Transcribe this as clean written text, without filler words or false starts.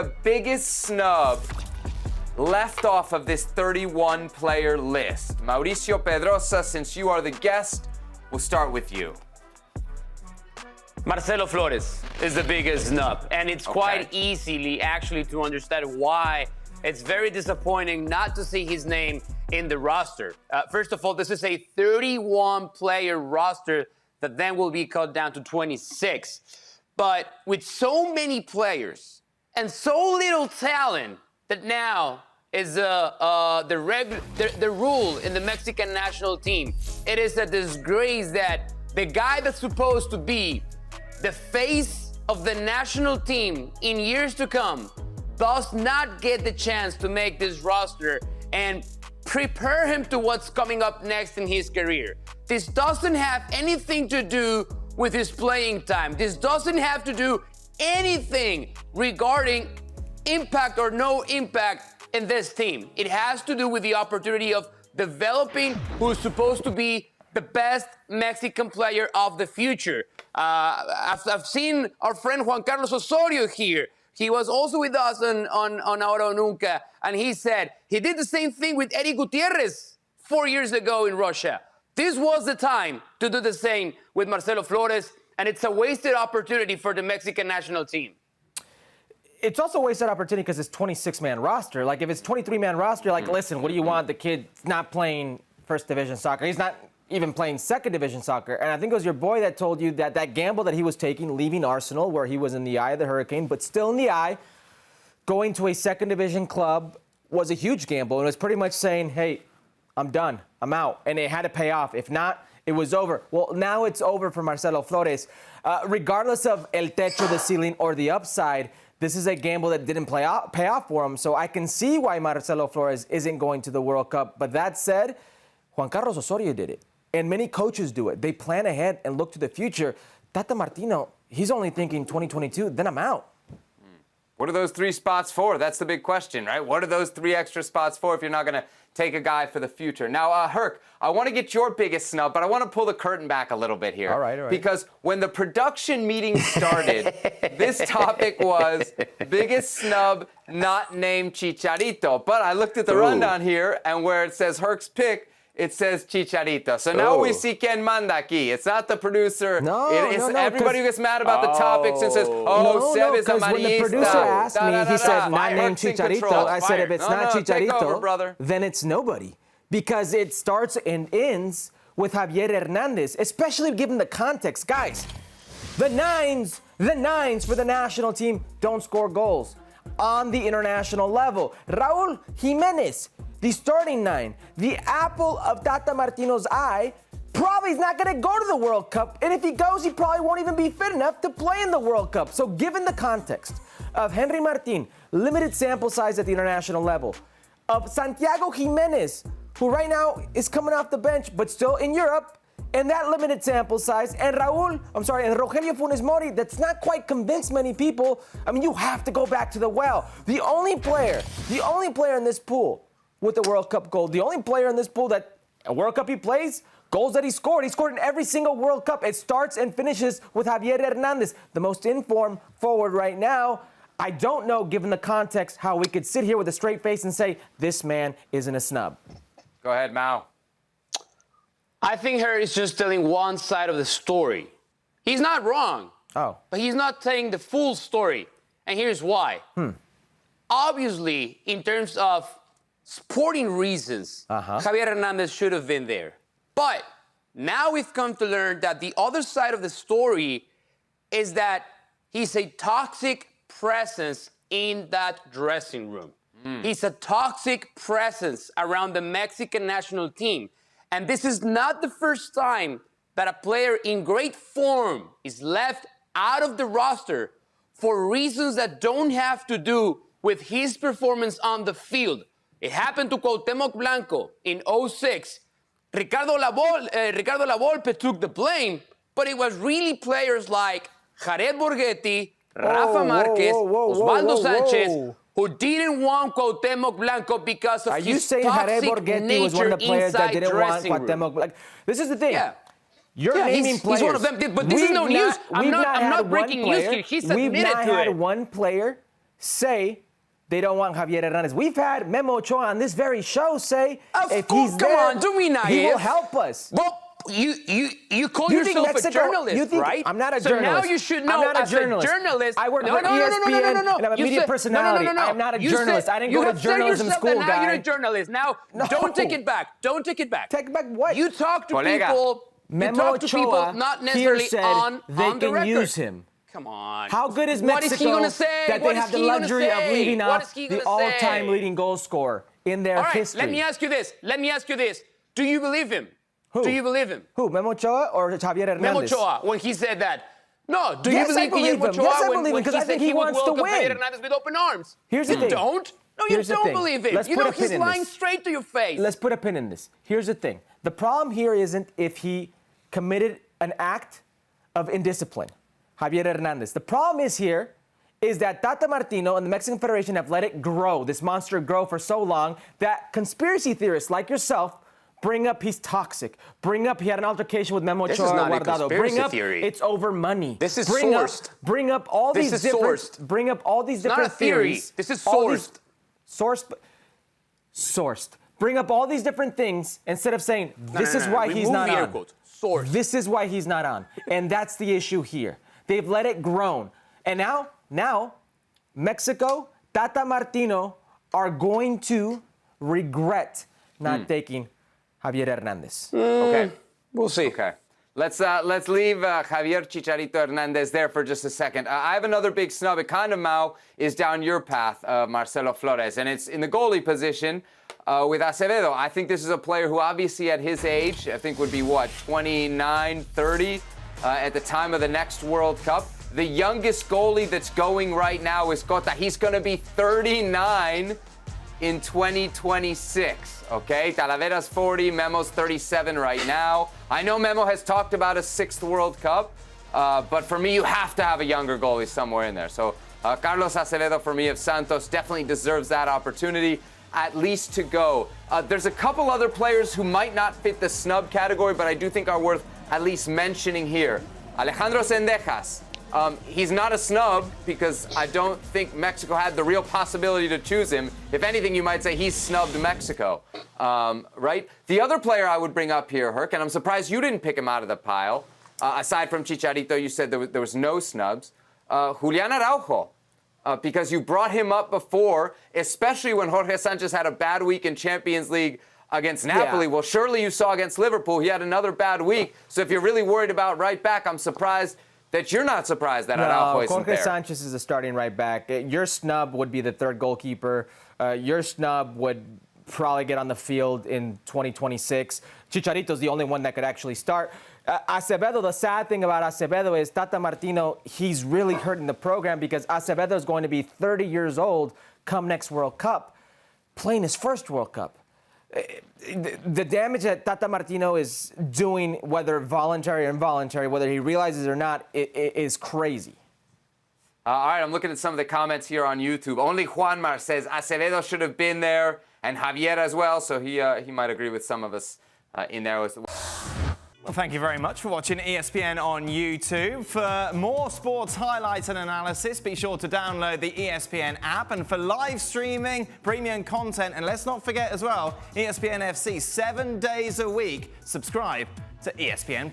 the biggest snub left off of this 31-player list? Mauricio Pedroza, since you are the guest, we'll start with you. Marcelo Flores is the biggest snub, and it's quite easily actually to understand why it's very disappointing not to see his name in the roster. First of all, this is a 31-player roster that then will be cut down to 26. But with so many players and so little talent that now is the rule in the Mexican national team. It is a disgrace that the guy that's supposed to be the face of the national team in years to come does not get the chance to make this roster and prepare him to what's coming up next in his career. This doesn't have anything to do with his playing time. This doesn't have to do anything regarding impact or no impact in this team. It has to do with the opportunity of developing who's supposed to be the best Mexican player of the future. I've seen our friend Juan Carlos Osorio here. He was also with us on Ahora o Nunca, and he said he did the same thing with Eddie Gutierrez 4 years ago in Russia. This was the time to do the same with Marcelo Flores, and it's a wasted opportunity for the Mexican national team. It's also a wasted opportunity because it's 26-man roster. Like, if it's 23-man roster, like, listen, what do you want? The kid's not playing first division soccer. He's not even playing second division soccer. And I think it was your boy that told you that that gamble that he was taking, leaving Arsenal, where he was in the eye of the hurricane, but still in the eye, going to a second division club was a huge gamble. And it was pretty much saying, hey, I'm done. I'm out. And it had to pay off. If not, it was over. Well, now it's over for Marcelo Flores. Regardless of el techo, the ceiling, or the upside, this is a gamble that didn't pay off for him. So I can see why Marcelo Flores isn't going to the World Cup. But that said, Juan Carlos Osorio did it. And many coaches do it. They plan ahead and look to the future. Tata Martino, he's only thinking 2022, then I'm out. What are those 3 spots for? That's the big question, right? What are those 3 extra spots for if you're not going to take a guy for the future? Now, Herc, I want to get your biggest snub, but I want to pull the curtain back a little bit here. All right. Because when the production meeting started, this topic was biggest snub not named Chicharito. But I looked at the rundown here, and where it says Herc's pick, it says Chicharito. So now we see Ken manda aquí. It's not the producer. No, everybody who gets mad about the topics and says, Seb is amarillista. When the producer asked me, he said, not named Chicharito. I said, if it's not Chicharito, then it's nobody. Because it starts and ends with Javier Hernandez, especially given the context. Guys, the nines for the national team don't score goals on the international level. Raul Jimenez, the starting 9, the apple of Tata Martino's eye, probably is not going to go to the World Cup. And if he goes, he probably won't even be fit enough to play in the World Cup. So given the context of Henry Martin, limited sample size at the international level, of Santiago Jimenez, who right now is coming off the bench but still in Europe, and that limited sample size, and Rogelio Funes Mori, that's not quite convinced many people. I mean, you have to go back to the well. The only player in this pool with a World Cup goal, the only player in this pool that a World Cup he plays, goals that he scored in every single World Cup. It starts and finishes with Javier Hernandez, the most informed forward right now. I don't know, given the context, how we could sit here with a straight face and say, this man isn't a snub. Go ahead, Mao. I think Herc is just telling one side of the story. He's not wrong, but he's not telling the full story. And here's why. Obviously, in terms of sporting reasons, Javier Hernandez should have been there. But now we've come to learn that the other side of the story is that he's a toxic presence in that dressing room. He's a toxic presence around the Mexican national team. And this is not the first time that a player in great form is left out of the roster for reasons that don't have to do with his performance on the field. It happened to Cuauhtémoc Blanco in 2006. Ricardo Lavolpe took the blame, but it was really players like Jared Borghetti, Rafa Marquez, Osvaldo Sanchez, who didn't want Cuauhtémoc Blanco because of his toxic nature inside dressing room. This is the thing. Yeah. You're naming players. He's one of them. But this is no news. I'm not breaking news here. He's admitted to it. We've not had one player say they don't want Javier Hernandez. We've had Memo Ochoa on this very show say if he's there, don't be naive. he will help us. Well, you call You think yourself Mexico- a journalist, you think- right? I'm not a so journalist. now you should know I'm not a as journalist. a journalist. I work no, for no, no, no, no, no, no, no. ESPN, and I'm a You media said- personality. No, no, no, no. I'm not a You journalist. said- I didn't you go to have said journalism yourself school, that now guy. you're a journalist. Now, No. don't take it back. Don't take it back. Take back what? You talk to Colega. people. Memo you talk to Ochoa people not necessarily here said on they the can record. use him. Come on. How good is What is he Mexico gonna say? that What they is have the he gonna luxury of say? leaving What off is he the gonna all-time say? leading goal scorer in their All right, history? let me ask you this. Do you believe him? Who? Do you believe him? Who, Memo Ochoa or Javier Hernandez? Memo Ochoa, when he said that. No, do Yes, you I believe believe Guillermo him. Ochoa Yes, I when believe him, because he I said think he he would wants to welcome win. Javier Hernandez with open arms? Here's the You thing. don't? No, you Here's the don't thing. believe him. Let's You put know a pin he's in lying this. straight to your face. Let's put a pin in this. Here's the thing. The problem here isn't if he committed an act of indiscipline, Javier Hernandez. The problem is that Tata Martino and the Mexican Federation have let it grow, this monster grow for so long that conspiracy theorists like yourself bring up he's toxic. Bring up he had an altercation with Memo Ochoa. This is not a Guardado. conspiracy Bring up theory. it's over money. This is bring sourced. Bring up all This these is different. sourced. Bring up all these not different a theory. theories. This is all these- sourced. Sourced. Bring up all these different things instead of saying this is why he's Remove not the air on. quotes. Sourced. This is why he's not on. And that's the issue here. They've let it grow. And now, Mexico, Tata Martino are going to regret not taking Javier Hernandez. Okay. We'll see. Okay. Let's leave Javier Chicharito Hernandez there for just a second. I have another big snub. It kind of, Mau, is down your path, Marcelo Flores, and it's in the goalie position with Acevedo. I think this is a player who obviously at his age, I think would be, 29, 30 at the time of the next World Cup. The youngest goalie that's going right now is Cota. He's going to be 39 in 2026, okay? Talavera's 40, Memo's 37 right now. I know Memo has talked about a 6th World Cup, but for me, you have to have a younger goalie somewhere in there. So Carlos Acevedo, for me, of Santos, definitely deserves that opportunity, at least to go. There's a couple other players who might not fit the snub category, but I do think are worth at least mentioning here. Alejandro Zendejas. He's not a snub because I don't think Mexico had the real possibility to choose him. If anything, you might say he's snubbed Mexico, right? The other player I would bring up here, Herc, and I'm surprised you didn't pick him out of the pile. Aside from Chicharito, you said there was no snubs. Julian Araujo, because you brought him up before, especially when Jorge Sanchez had a bad week in Champions League against Napoli. Yeah. Well, surely you saw against Liverpool, he had another bad week. So if you're really worried about right back, I'm surprised that you're not surprised that Araujo isn't Jorge there. Sanchez is a starting right back. Your snub would be the third goalkeeper. Your snub would probably get on the field in 2026. Chicharito's the only one that could actually start. Acevedo, the sad thing about Acevedo is Tata Martino, he's really hurting the program because Acevedo is going to be 30 years old come next World Cup, playing his first World Cup. The damage that Tata Martino is doing, whether voluntary or involuntary, whether he realizes it or not, is crazy. All right, I'm looking at some of the comments here on YouTube. Only Juanmar says Acevedo should have been there, and Javier as well, so he might agree with some of us in there as well. Well, thank you very much for watching ESPN on YouTube. For more sports highlights and analysis, be sure to download the ESPN app. And for live streaming, premium content, and let's not forget as well, ESPN FC 7 days a week. Subscribe to ESPN+.